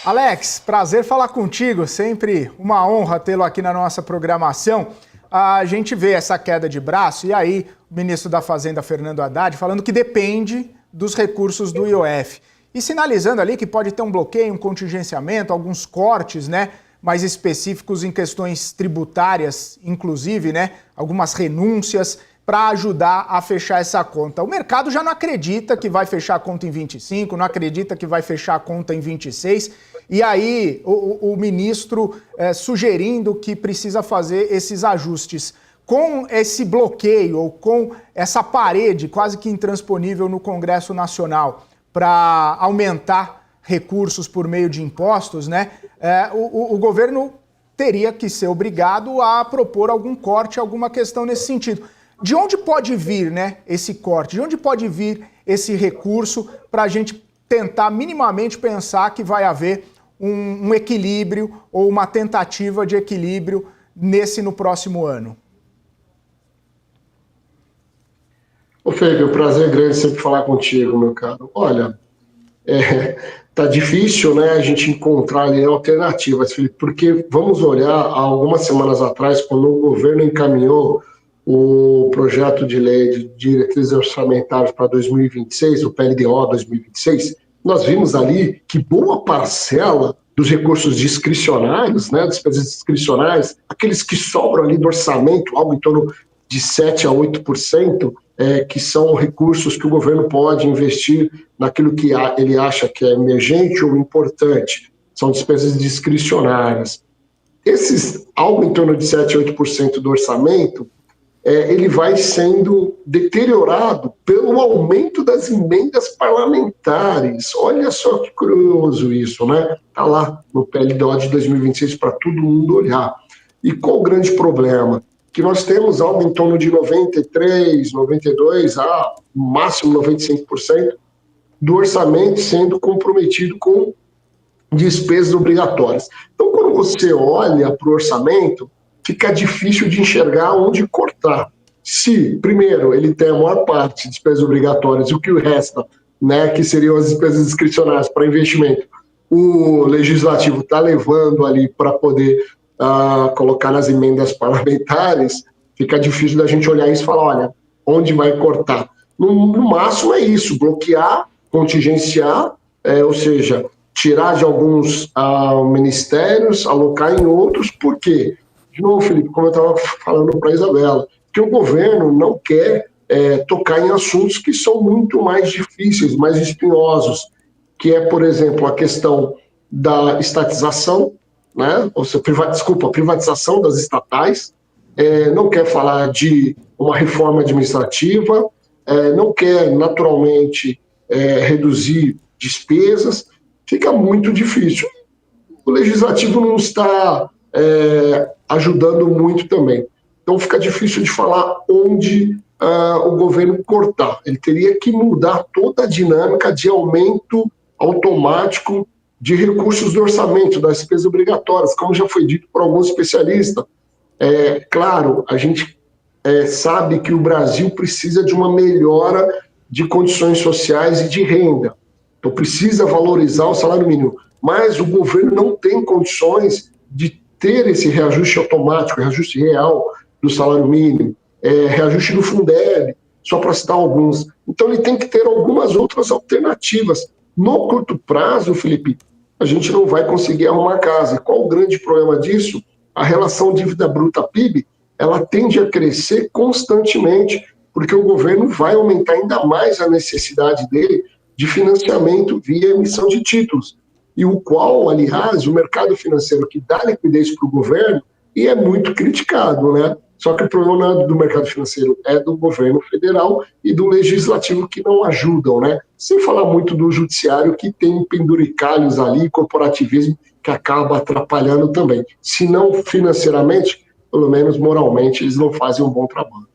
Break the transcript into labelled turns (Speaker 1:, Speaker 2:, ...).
Speaker 1: Alex, prazer falar contigo, sempre uma honra tê-lo aqui na nossa programação. A gente vê essa queda de braço e aí o ministro da Fazenda, Fernando Haddad, falando que depende dos recursos do IOF. E sinalizando ali que pode ter um bloqueio, um contingenciamento, alguns cortes, né, mais específicos em questões tributárias, inclusive, né, algumas renúncias para ajudar a fechar essa conta. O mercado já não acredita que vai fechar a conta em 25, não acredita que vai fechar a conta em 26, e aí o ministro sugerindo que precisa fazer esses ajustes. Com esse bloqueio ou com essa parede quase que intransponível no Congresso Nacional para aumentar recursos por meio de impostos, né, o governo teria que ser obrigado a propor algum corte, alguma questão nesse sentido. De onde pode vir, né, esse corte? De onde pode vir esse recurso para a gente tentar minimamente pensar que vai haver um equilíbrio ou uma tentativa de equilíbrio no próximo ano?
Speaker 2: Ô Felipe, o prazer é grande sempre falar contigo, meu caro. Olha, tá difícil, né, a gente encontrar ali alternativas, Felipe, porque vamos olhar há algumas semanas atrás, quando o governo encaminhou o projeto de lei de diretrizes orçamentárias para 2026, o PLDO 2026, nós vimos ali que boa parcela dos recursos discricionários, né, despesas discricionárias, aqueles que sobram ali do orçamento, algo em torno de 7 a 8%, que são recursos que o governo pode investir naquilo que ele acha que é emergente ou importante, são despesas discricionárias. Esses, algo em torno de 7 a 8% do orçamento, ele vai sendo deteriorado pelo aumento das emendas parlamentares. Olha só que curioso isso, né? Está lá no PLDO de 2026 para todo mundo olhar. E qual o grande problema? Que nós temos algo em torno de 93, 92, no máximo 95% do orçamento sendo comprometido com despesas obrigatórias. Então, quando você olha para o orçamento, fica difícil de enxergar onde cortar. Se, primeiro, ele tem a maior parte de despesas obrigatórias e o que resta, né, que seriam as despesas discricionárias para investimento, o legislativo está levando ali para poder colocar nas emendas parlamentares, fica difícil da gente olhar isso e falar, olha, onde vai cortar? No máximo é isso, bloquear, contingenciar, ou seja, tirar de alguns ministérios, alocar em outros, por quê? De novo, Felipe, como eu estava falando para a Isabela, que o governo não quer tocar em assuntos que são muito mais difíceis, mais espinhosos, que é, por exemplo, a questão da estatização, né? Ou seja, privatização das estatais, não quer falar de uma reforma administrativa, não quer, naturalmente, reduzir despesas, fica muito difícil. O legislativo não está ajudando muito também. Então fica difícil de falar onde o governo cortar. Ele teria que mudar toda a dinâmica de aumento automático de recursos do orçamento, das despesas obrigatórias, como já foi dito por alguns especialistas. Claro, a gente sabe que o Brasil precisa de uma melhora de condições sociais e de renda. Então precisa valorizar o salário mínimo. Mas o governo não tem condições de ter esse reajuste automático, reajuste real do salário mínimo, reajuste do Fundeb, só para citar alguns. Então ele tem que ter algumas outras alternativas. No curto prazo, Felipe, a gente não vai conseguir arrumar casa. E qual o grande problema disso? A relação dívida bruta PIB, ela tende a crescer constantemente, porque o governo vai aumentar ainda mais a necessidade dele de financiamento via emissão de títulos, e o qual, aliás, o mercado financeiro que dá liquidez para o governo e é muito criticado, né? Só que o problema do mercado financeiro é do governo federal e do legislativo que não ajudam, né? Sem falar muito do judiciário que tem penduricalhos ali, corporativismo que acaba atrapalhando também. Se não financeiramente, pelo menos moralmente, eles não fazem um bom trabalho.